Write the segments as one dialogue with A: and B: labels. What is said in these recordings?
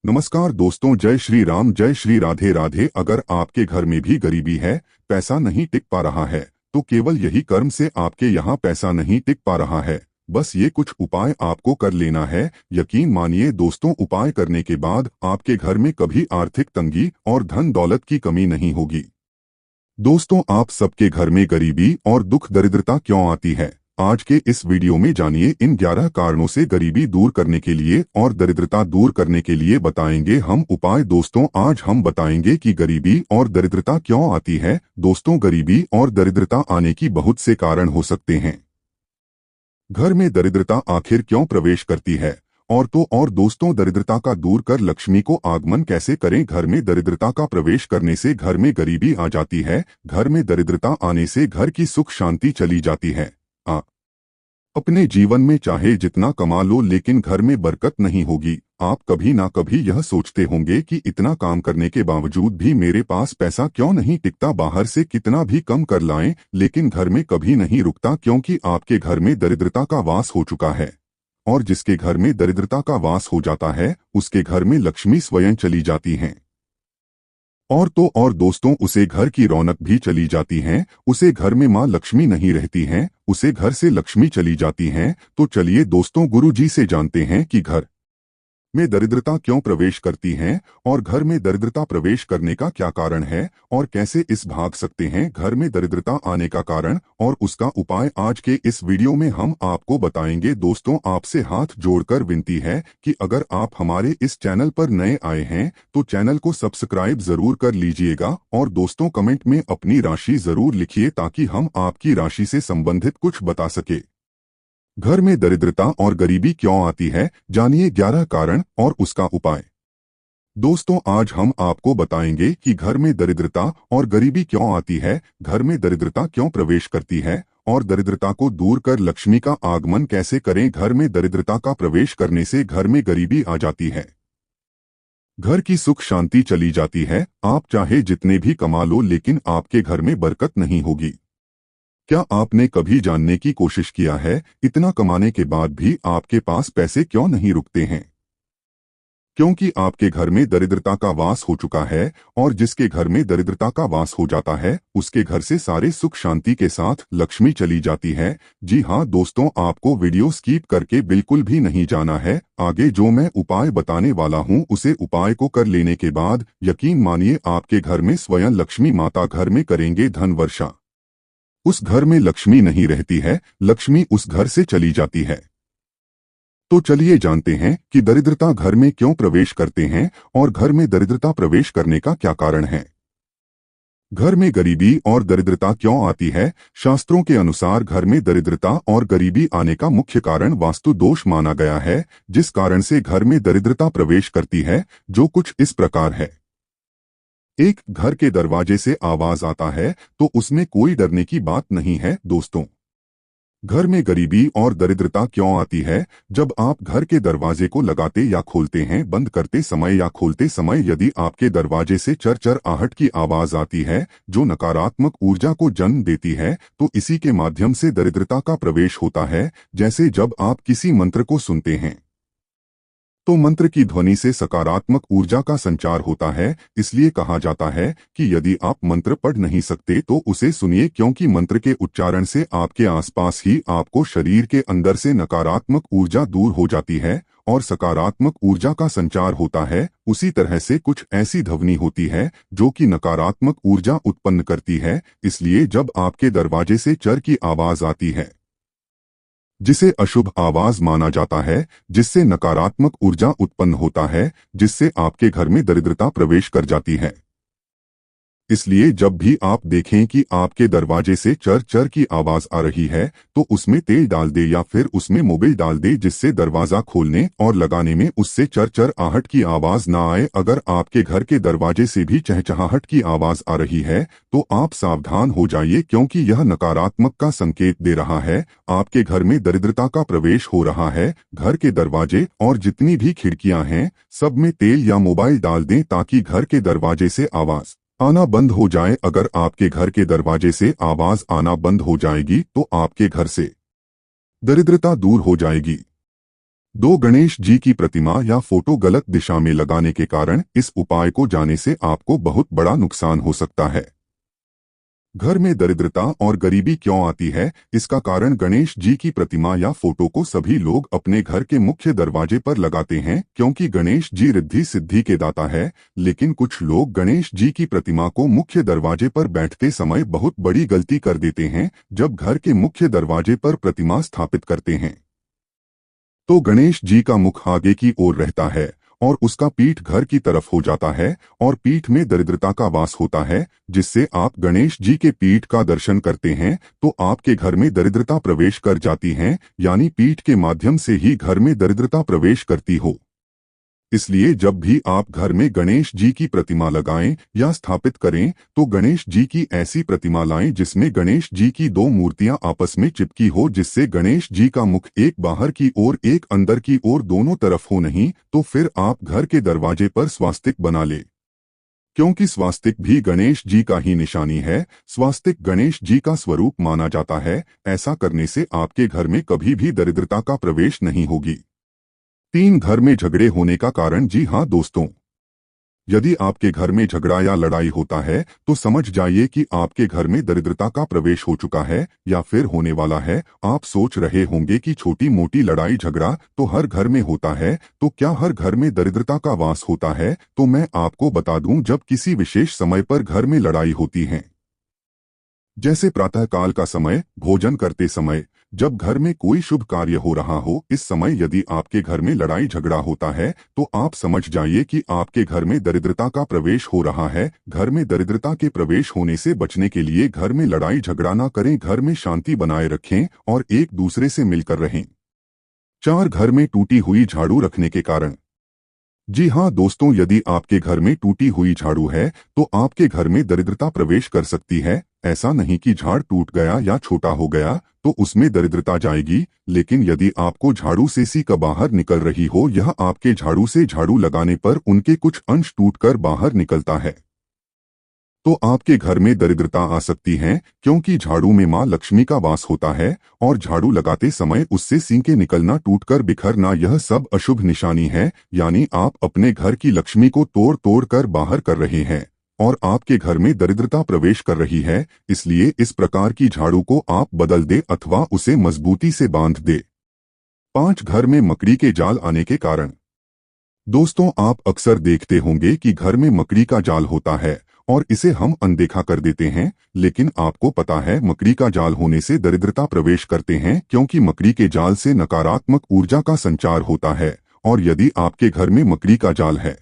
A: नमस्कार दोस्तों, जय श्री राम, जय श्री राधे राधे। अगर आपके घर में भी गरीबी है, पैसा नहीं टिक पा रहा है, तो केवल यही कर्म से आपके यहाँ पैसा नहीं टिक पा रहा है। बस ये कुछ उपाय आपको कर लेना है। यकीन मानिए दोस्तों, उपाय करने के बाद आपके घर में कभी आर्थिक तंगी और धन दौलत की कमी नहीं होगी। दोस्तों, आप सबके घर में गरीबी और दुख दरिद्रता क्यों आती है? आज के इस वीडियो में जानिए इन 11 कारणों से गरीबी दूर करने के लिए और दरिद्रता दूर करने के लिए बताएंगे हम उपाय। दोस्तों, आज हम बताएंगे कि गरीबी और दरिद्रता क्यों आती है। दोस्तों, गरीबी और दरिद्रता आने की बहुत से कारण हो सकते हैं। घर में दरिद्रता आखिर क्यों प्रवेश करती है? और दोस्तों, दरिद्रता का दूर कर लक्ष्मी को आगमन कैसे करें? घर में दरिद्रता का प्रवेश करने से घर में गरीबी आ जाती है। घर में दरिद्रता आने से घर की सुख शांति चली जाती है। अपने जीवन में चाहे जितना कमा लो, लेकिन घर में बरकत नहीं होगी। आप कभी ना कभी यह सोचते होंगे कि इतना काम करने के बावजूद भी मेरे पास पैसा क्यों नहीं टिकता। बाहर से कितना भी कम कर लाएं, लेकिन घर में कभी नहीं रुकता, क्योंकि आपके घर में दरिद्रता का वास हो चुका है। और जिसके घर में दरिद्रता का वास हो जाता है, उसके घर में लक्ष्मी स्वयं चली जाती हैं। और दोस्तों, उसे घर की रौनक भी चली जाती है। उसे घर में माँ लक्ष्मी नहीं रहती हैं, उसे घर से लक्ष्मी चली जाती हैं। तो चलिए दोस्तों, गुरु जी से जानते हैं कि घर में दरिद्रता क्यों प्रवेश करती हैं और घर में दरिद्रता प्रवेश करने का क्या कारण है और कैसे इस भाग सकते हैं घर में दरिद्रता आने का कारण और उसका उपाय। आज के इस वीडियो में हम आपको बताएंगे। दोस्तों, आपसे हाथ जोड़कर विनती है कि अगर आप हमारे इस चैनल पर नए आए हैं तो चैनल को सब्सक्राइब जरूर कर लीजिएगा। और दोस्तों, कमेंट में अपनी राशि जरूर लिखिए ताकि हम आपकी राशि से संबंधित कुछ बता सके। घर में दरिद्रता और गरीबी क्यों आती है, जानिए 11 कारण और उसका उपाय। दोस्तों, आज हम आपको बताएंगे कि घर में दरिद्रता और गरीबी क्यों आती है, घर में दरिद्रता क्यों प्रवेश करती है और दरिद्रता को दूर कर लक्ष्मी का आगमन कैसे करें। घर में दरिद्रता का प्रवेश करने से घर में गरीबी आ जाती है, घर की सुख शांति चली जाती है। आप चाहे जितने भी कमा लो, लेकिन आपके घर में बरकत नहीं होगी। क्या आपने कभी जानने की कोशिश किया है, इतना कमाने के बाद भी आपके पास पैसे क्यों नहीं रुकते हैं? क्योंकि आपके घर में दरिद्रता का वास हो चुका है। और जिसके घर में दरिद्रता का वास हो जाता है, उसके घर से सारे सुख शांति के साथ लक्ष्मी चली जाती है। जी हाँ दोस्तों, आपको वीडियो स्किप करके बिल्कुल भी नहीं जाना है। आगे जो मैं उपाय बताने वाला हूँ, उसे उपाय को कर लेने के बाद यकीन मानिए आपके घर में स्वयं लक्ष्मी माता घर में करेंगे धन वर्षा। उस घर में लक्ष्मी नहीं रहती है, लक्ष्मी उस घर से चली जाती है। तो चलिए जानते हैं कि दरिद्रता घर में क्यों प्रवेश करते हैं और घर में दरिद्रता प्रवेश करने का क्या कारण है। घर में गरीबी और दरिद्रता क्यों आती है? शास्त्रों के अनुसार घर में दरिद्रता और गरीबी आने का मुख्य कारण वास्तु दोष माना गया है, जिस कारण से घर में दरिद्रता प्रवेश करती है, जो कुछ इस प्रकार है। एक, घर के दरवाजे से आवाज आता है तो उसमें कोई डरने की बात नहीं है। दोस्तों, घर में गरीबी और दरिद्रता क्यों आती है? जब आप घर के दरवाजे को लगाते या खोलते हैं, बंद करते समय या खोलते समय यदि आपके दरवाजे से चर चर आहट की आवाज आती है, जो नकारात्मक ऊर्जा को जन्म देती है, तो इसी के माध्यम से दरिद्रता का प्रवेश होता है। जैसे जब आप किसी मंत्र को सुनते हैं तो मंत्र की ध्वनि से सकारात्मक ऊर्जा का संचार होता है। इसलिए कहा जाता है कि यदि आप मंत्र पढ़ नहीं सकते तो उसे सुनिए, क्योंकि मंत्र के उच्चारण से आपके आसपास ही आपको शरीर के अंदर से नकारात्मक ऊर्जा दूर हो जाती है और सकारात्मक ऊर्जा का संचार होता है। उसी तरह से कुछ ऐसी ध्वनि होती है जो कि नकारात्मक ऊर्जा उत्पन्न करती है। इसलिए जब आपके दरवाजे से चर की आवाज आती है, जिसे अशुभ आवाज माना जाता है, जिससे नकारात्मक ऊर्जा उत्पन्न होता है, जिससे आपके घर में दरिद्रता प्रवेश कर जाती है। इसलिए जब भी आप देखें कि आपके दरवाजे से चर चर की आवाज आ रही है, तो उसमें तेल डाल दे या फिर उसमें मोबिल डाल दे, जिससे दरवाजा खोलने और लगाने में उससे चर चर आहट की आवाज ना आए। अगर आपके घर के दरवाजे से भी चहचहाहट की आवाज आ रही है तो आप सावधान हो जाइए, क्योंकि यह नकारात्मक का संकेत दे रहा है, आपके घर में दरिद्रता का प्रवेश हो रहा है। घर के दरवाजे और जितनी भी खिड़कियां हैं, सब में तेल या मोबाइल डाल दें ताकि घर के दरवाजे से आवाज आना बंद हो जाए। अगर आपके घर के दरवाजे से आवाज आना बंद हो जाएगी तो आपके घर से दरिद्रता दूर हो जाएगी। दो गणेश जी की प्रतिमा या फोटो गलत दिशा में लगाने के कारण इस उपाय को जाने से आपको बहुत बड़ा नुकसान हो सकता है। घर में दरिद्रता और गरीबी क्यों आती है? इसका कारण गणेश जी की प्रतिमा या फोटो को सभी लोग अपने घर के मुख्य दरवाजे पर लगाते हैं क्योंकि गणेश जी रिद्धि सिद्धि के दाता है। लेकिन कुछ लोग गणेश जी की प्रतिमा को मुख्य दरवाजे पर बैठते समय बहुत बड़ी गलती कर देते हैं। जब घर के मुख्य दरवाजे पर प्रतिमा स्थापित करते हैं तो गणेश जी का मुख आगे की ओर रहता है और उसका पीठ घर की तरफ हो जाता है और पीठ में दरिद्रता का वास होता है। जिससे आप गणेश जी के पीठ का दर्शन करते हैं तो आपके घर में दरिद्रता प्रवेश कर जाती है, यानी पीठ के माध्यम से ही घर में दरिद्रता प्रवेश करती हो। इसलिए जब भी आप घर में गणेश जी की प्रतिमा लगाएं या स्थापित करें तो गणेश जी की ऐसी प्रतिमा लाएं जिसमें गणेश जी की दो मूर्तियां आपस में चिपकी हो, जिससे गणेश जी का मुख एक बाहर की ओर एक अंदर की ओर दोनों तरफ हो। नहीं तो फिर आप घर के दरवाजे पर स्वास्तिक बना ले, क्योंकि स्वास्तिक भी गणेश जी का ही निशानी है। स्वास्तिक गणेश जी का स्वरूप माना जाता है। ऐसा करने से आपके घर में कभी भी दरिद्रता का प्रवेश नहीं होगी। 3 घर में झगड़े होने का कारण। जी हाँ दोस्तों, यदि आपके घर में झगड़ा या लड़ाई होता है तो समझ जाइए कि आपके घर में दरिद्रता का प्रवेश हो चुका है या फिर होने वाला है। आप सोच रहे होंगे कि छोटी मोटी लड़ाई झगड़ा तो हर घर में होता है, तो क्या हर घर में दरिद्रता का वास होता है? तो मैं आपको बता दूं, जब किसी विशेष समय पर घर में लड़ाई होती है, जैसे प्रातःकाल का समय, भोजन करते समय, जब घर में कोई शुभ कार्य हो रहा हो, इस समय यदि आपके घर में लड़ाई झगड़ा होता है तो आप समझ जाइए कि आपके घर में दरिद्रता का प्रवेश हो रहा है। घर में दरिद्रता के प्रवेश होने से बचने के लिए घर में लड़ाई झगड़ा ना करें, घर में शांति बनाए रखें और एक दूसरे से मिलकर रहें। 4 घर में टूटी हुई झाड़ू रखने के कारण। जी हाँ दोस्तों, यदि आपके घर में टूटी हुई झाड़ू है तो आपके घर में दरिद्रता प्रवेश कर सकती है। ऐसा नहीं कि झाड़ टूट गया या छोटा हो गया तो उसमें दरिद्रता जाएगी, लेकिन यदि आपको झाड़ू से सीका बाहर निकल रही हो, यह आपके झाड़ू से झाड़ू लगाने पर उनके कुछ अंश टूटकर बाहर निकलता है, तो आपके घर में दरिद्रता आ सकती है। क्योंकि झाड़ू में मां लक्ष्मी का वास होता है और झाड़ू लगाते समय उससे सींके निकलना, टूटकर बिखरना, यह सब अशुभ निशानी है। यानी आप अपने घर की लक्ष्मी को तोड़ तोड़ कर बाहर कर रहे हैं और आपके घर में दरिद्रता प्रवेश कर रही है। इसलिए इस प्रकार की झाड़ू को आप बदल दे अथवा उसे मजबूती से बांध दे। 5 घर में मकड़ी के जाल आने के कारण। दोस्तों, आप अक्सर देखते होंगे कि घर में मकड़ी का जाल होता है और इसे हम अनदेखा कर देते हैं, लेकिन आपको पता है मकड़ी का जाल होने से दरिद्रता प्रवेश करते हैं, क्योंकि मकड़ी के जाल से नकारात्मक ऊर्जा का संचार होता है। और यदि आपके घर में मकड़ी का जाल है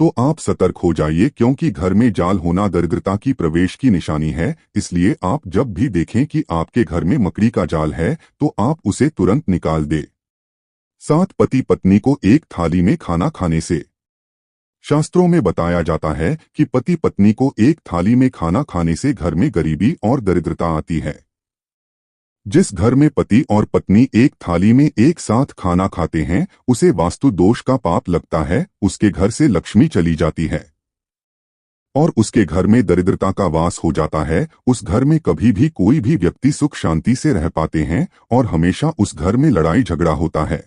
A: तो आप सतर्क हो जाइए, क्योंकि घर में जाल होना दरिद्रता की प्रवेश की निशानी है। इसलिए आप जब भी देखें कि आपके घर में मकड़ी का जाल है तो आप उसे तुरंत निकाल दे। 7 पति पत्नी को एक थाली में खाना खाने से। शास्त्रों में बताया जाता है कि पति पत्नी को एक थाली में खाना खाने से घर में गरीबी और दरिद्रता आती है। जिस घर में पति और पत्नी एक थाली में एक साथ खाना खाते हैं उसे वास्तु दोष का पाप लगता है, उसके घर से लक्ष्मी चली जाती है और उसके घर में दरिद्रता का वास हो जाता है। उस घर में कभी भी कोई भी व्यक्ति सुख शांति से रह पाते हैं और हमेशा उस घर में लड़ाई झगड़ा होता है।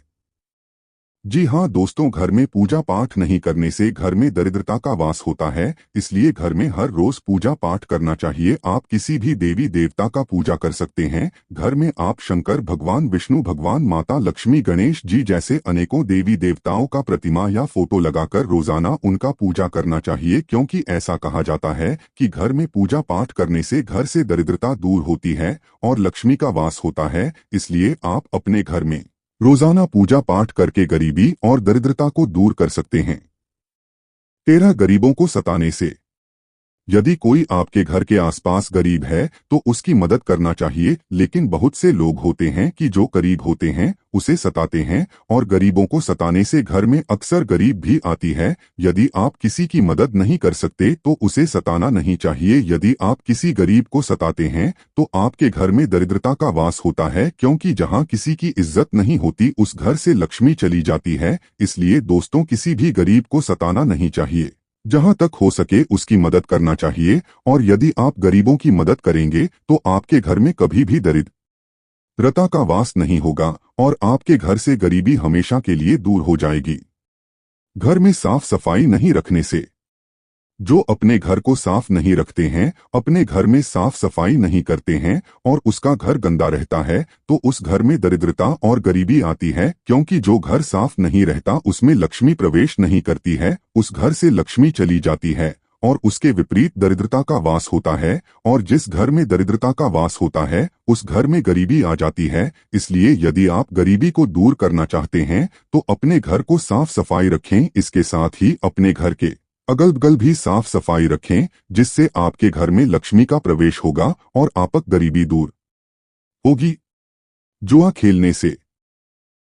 A: जी हाँ दोस्तों, घर में पूजा पाठ नहीं करने से घर में दरिद्रता का वास होता है। इसलिए घर में हर रोज पूजा पाठ करना चाहिए। आप किसी भी देवी देवता का पूजा कर सकते हैं। घर में आप शंकर भगवान, विष्णु भगवान, माता लक्ष्मी, गणेश जी जैसे अनेकों देवी देवताओं का प्रतिमा या फोटो लगाकर रोजाना उनका पूजा करना चाहिए, क्योंकि ऐसा कहा जाता है कि घर में पूजा पाठ करने से घर से दरिद्रता दूर होती है और लक्ष्मी का वास होता है। इसलिए आप अपने घर में रोजाना पूजा पाठ करके गरीबी और दरिद्रता को दूर कर सकते हैं। 13 गरीबों को सताने से। यदि कोई आपके घर के आसपास गरीब है तो उसकी मदद करना चाहिए, लेकिन बहुत से लोग होते हैं कि जो गरीब होते हैं उसे सताते हैं और गरीबों को सताने से घर में अक्सर गरीब भी आती है। यदि आप किसी की मदद नहीं कर सकते तो उसे सताना नहीं चाहिए। यदि आप किसी गरीब को सताते हैं तो आपके घर में दरिद्रता का वास होता है, क्योंकि जहां किसी की इज्जत नहीं होती उस घर से लक्ष्मी चली जाती है। इसलिए दोस्तों, किसी भी गरीब को सताना नहीं चाहिए, जहां तक हो सके उसकी मदद करना चाहिए। और यदि आप गरीबों की मदद करेंगे तो आपके घर में कभी भी रता का वास नहीं होगा और आपके घर से गरीबी हमेशा के लिए दूर हो जाएगी। घर में साफ सफाई नहीं रखने से। जो अपने घर को साफ नहीं रखते हैं, अपने घर में साफ सफाई नहीं करते हैं और उसका घर गंदा रहता है, तो उस घर में दरिद्रता और गरीबी आती है, क्योंकि जो घर साफ नहीं रहता उसमें लक्ष्मी प्रवेश नहीं करती है, उस घर से लक्ष्मी चली जाती है और उसके विपरीत दरिद्रता का वास होता है। और जिस घर में दरिद्रता का वास होता है उस घर में गरीबी आ जाती है। इसलिए यदि आप गरीबी को दूर करना चाहते हैं तो अपने घर को साफ सफाई रखें। इसके साथ ही अपने घर के अगल बगल भी साफ सफाई रखें, जिससे आपके घर में लक्ष्मी का प्रवेश होगा और आपक गरीबी दूर होगी। जुआ खेलने से।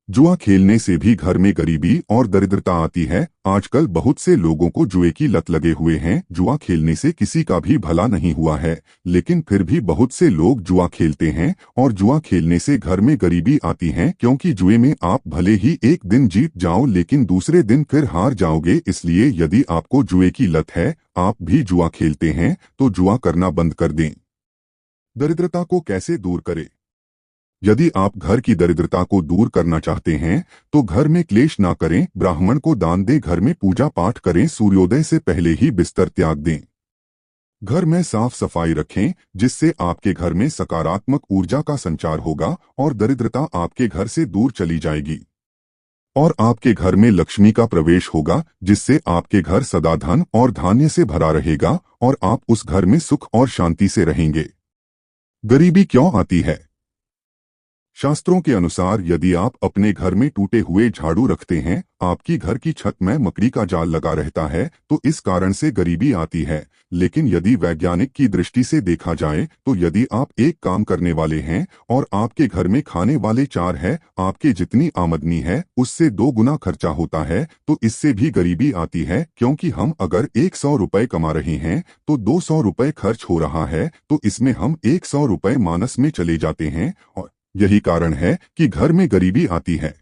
A: जुआ खेलने से भी घर में गरीबी और दरिद्रता आती है। आजकल बहुत से लोगों को जुए की लत लगे हुए हैं। जुआ खेलने से किसी का भी भला नहीं हुआ है, लेकिन फिर भी बहुत से लोग जुआ खेलते हैं और जुआ खेलने से घर में गरीबी आती है, क्योंकि जुए में आप भले ही एक दिन जीत जाओ लेकिन दूसरे दिन फिर हार जाओगे। इसलिए यदि आपको जुए की लत है, आप भी जुआ खेलते हैं, तो जुआ करना बंद कर दें। दरिद्रता को कैसे दूर करें? यदि आप घर की दरिद्रता को दूर करना चाहते हैं तो घर में क्लेश ना करें, ब्राह्मण को दान दें, घर में पूजा पाठ करें, सूर्योदय से पहले ही बिस्तर त्याग दें। घर में साफ सफाई रखें, जिससे आपके घर में सकारात्मक ऊर्जा का संचार होगा और दरिद्रता आपके घर से दूर चली जाएगी और आपके घर में लक्ष्मी का प्रवेश होगा, जिससे आपके घर सदा धन और धान्य से भरा रहेगा और आप उस घर में सुख और शांति से रहेंगे। गरीबी क्यों आती है? शास्त्रों के अनुसार यदि आप अपने घर में टूटे हुए झाड़ू रखते हैं, आपकी घर की छत में मकड़ी का जाल लगा रहता है, तो इस कारण से गरीबी आती है। लेकिन यदि वैज्ञानिक की दृष्टि से देखा जाए तो यदि आप एक काम करने वाले हैं और आपके घर में खाने वाले 4 हैं, आपके जितनी आमदनी है उससे 2 गुना खर्चा होता है, तो इससे भी गरीबी आती है। क्योंकि हम अगर 100 रुपए कमा रहे हैं तो 200 रुपए खर्च हो रहा है, तो इसमें हम 100 रुपए माइनस में चले जाते हैं और यही कारण है कि घर में गरीबी आती है।